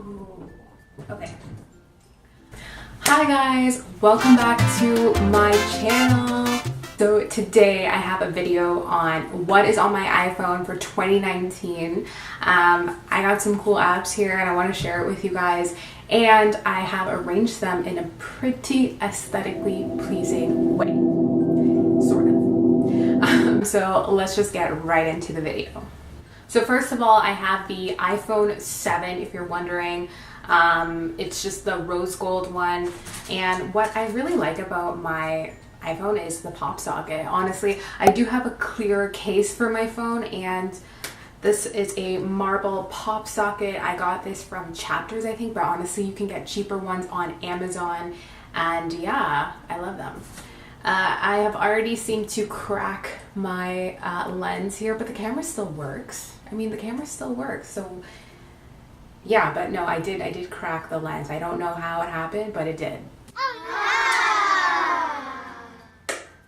Ooh. Okay. Hi guys, welcome back to my channel. So today I have a video on what is on my iPhone for 2019. I got some cool apps here and I want to share it with you guys, and I have arranged them in a pretty aesthetically pleasing way, sort of. So let's just get right into the video. So first of all, I have the iPhone 7, if you're wondering. It's just the rose gold one, and what I really like about my iPhone is the pop socket. Honestly, I do have a clear case for my phone, and this is a marble pop socket. I got this from Chapters, I think, but honestly you can get cheaper ones on Amazon, and yeah, I love them. I have already seemed to crack my lens here, but the camera still works. I mean, the camera still works, so yeah, but no, I did crack the lens. I don't know how it happened, but it did.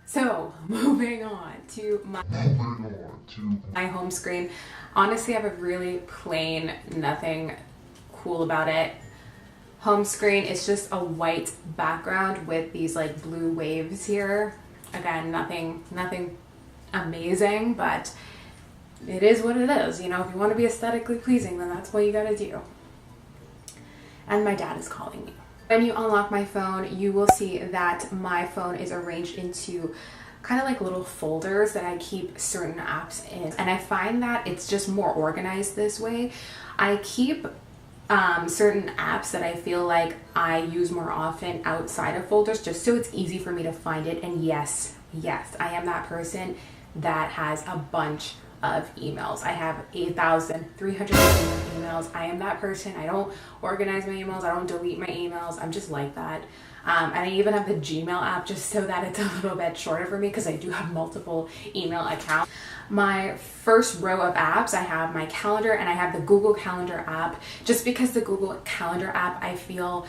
So, moving on to my home screen. Honestly, I have a really plain, nothing cool about it. Home screen, it's just a white background with these like blue waves here. Again, nothing amazing, but it is what it is. You know, if you want to be aesthetically pleasing, then that's what you gotta do. And my dad is calling me. When you unlock my phone, you will see that my phone is arranged into kind of like little folders that I keep certain apps in. And I find that it's just more organized this way. I keep certain apps that I feel like I use more often outside of folders, just so it's easy for me to find it. And yes, I am that person that has a bunch of emails. I have 8,300 emails. I am that person. I don't organize my emails. I don't delete my emails. I'm just like that. And I even have the Gmail app just so that it's a little bit shorter for me, because I do have multiple email accounts. My first row of apps, I have my calendar and I have the Google Calendar app, just because the Google Calendar app, I feel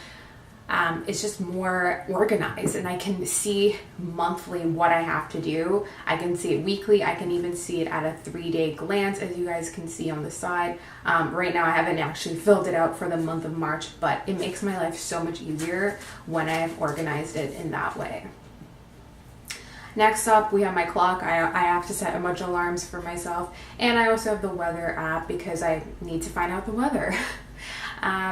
it's just more organized, and I can see monthly what I have to do. I can see it weekly. I can even see it at a 3-day glance, as you guys can see on the side. Right now I haven't actually filled it out for the month of March, but it makes my life so much easier when I've organized it in that way. Next up, we have my clock. I have to set a bunch of alarms for myself, and I also have the weather app because I need to find out the weather.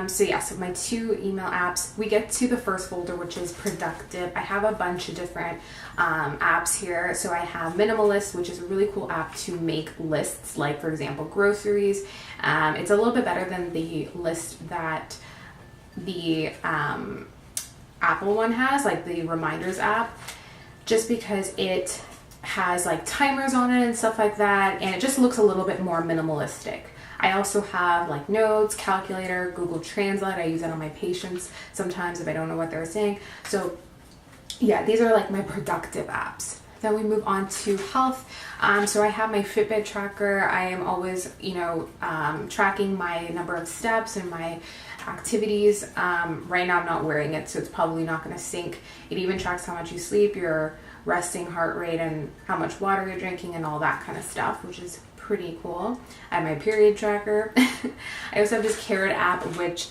So yeah, so my 2 email apps, we get to the first folder, which is productive. I have a bunch of different apps here. So I have Minimalist, which is a really cool app to make lists, like for example, groceries. It's a little bit better than the list that the Apple one has, like the Reminders app, just because it has like timers on it and stuff like that, and it just looks a little bit more minimalistic. I also have like Notes, Calculator, Google Translate. I use that on my patients sometimes if I don't know what they're saying. So yeah, these are like my productive apps. Then we move on to health. So I have my Fitbit tracker. I am always, tracking my number of steps and my activities. Right now I'm not wearing it, so it's probably not going to sync. It even tracks how much you sleep, your resting heart rate, and how much water you're drinking and all that kind of stuff, which is pretty cool. I have my period tracker. I also have this Carrot app, which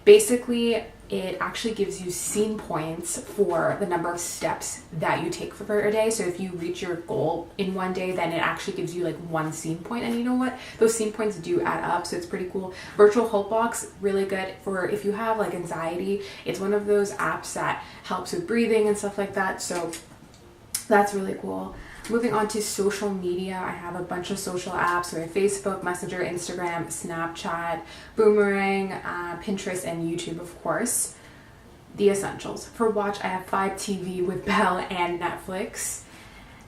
basically it actually gives you scene points for the number of steps that you take for a day. So if you reach your goal in one day, then it actually gives you like 1 scene point. And you know what? Those scene points do add up, so it's pretty cool. Virtual Hope Box, really good for if you have like anxiety. It's one of those apps that helps with breathing and stuff like that. So that's really cool. Moving on to social media, I have a bunch of social apps. So I have Facebook, Messenger, Instagram, Snapchat, Boomerang, Pinterest, and YouTube, of course. The essentials. For watch, I have 5TV with Bell and Netflix.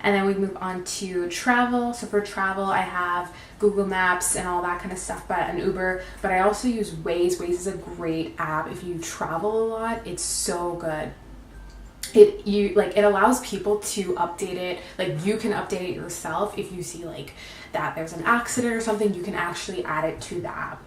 And then we move on to travel. So for travel, I have Google Maps and all that kind of stuff, but an Uber. But I also use Waze. Waze is a great app. If you travel a lot, it's so good. It allows people to update it. Like, you can update it yourself. If you see like that there's an accident or something, you can actually add it to the app.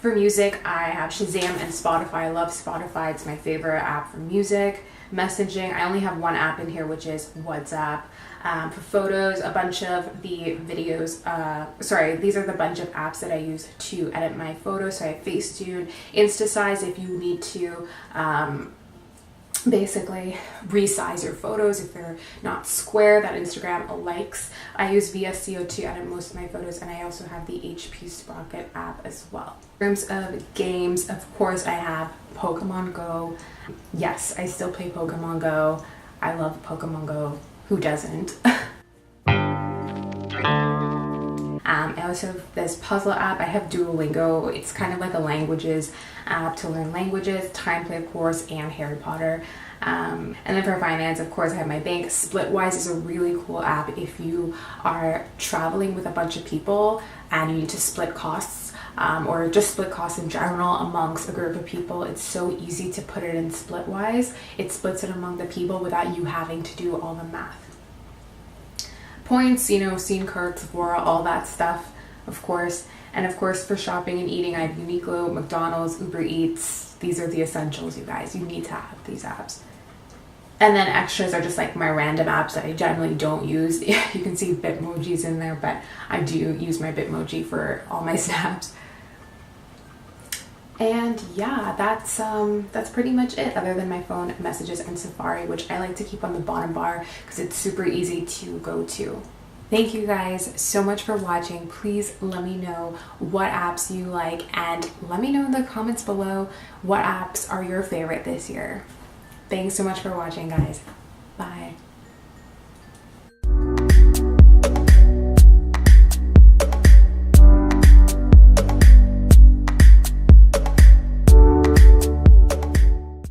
For music, I have Shazam and Spotify. I love Spotify. It's my favorite app for music. Messaging, I only have one app in here, which is WhatsApp. For photos, a bunch of the videos, these are the bunch of apps that I use to edit my photos. So I have Facetune, Instasize if you need to basically resize your photos if they're not square that Instagram likes. I use VSCO to edit most of my photos, and I also have the HP Sprocket app as well. In terms of games, of course, I have Pokemon Go. Yes, I still play Pokemon Go. I love Pokemon Go. Who doesn't? I also have this puzzle app. I have Duolingo. It's kind of like a languages app to learn languages, Time Play, of course, and Harry Potter. And then for finance, of course, I have my bank. Splitwise is a really cool app if you are traveling with a bunch of people and you need to split costs, or just split costs in general amongst a group of people. It's so easy to put it in Splitwise. It splits it among the people without you having to do all the math. Points, Scene Kirk, Sephora, all that stuff, of course. And of course, for shopping and eating, I have Uniqlo, McDonald's, Uber Eats. These are the essentials, you guys. You need to have these apps. And then extras are just like my random apps that I generally don't use. You can see Bitmoji's in there, but I do use my Bitmoji for all my snaps. And yeah, that's pretty much it, other than my phone, messages, and Safari, which I like to keep on the bottom bar because it's super easy to go to. Thank you guys so much for watching. Please let me know what apps you like, and let me know in the comments below what apps are your favorite this year. Thanks so much for watching, guys. Bye.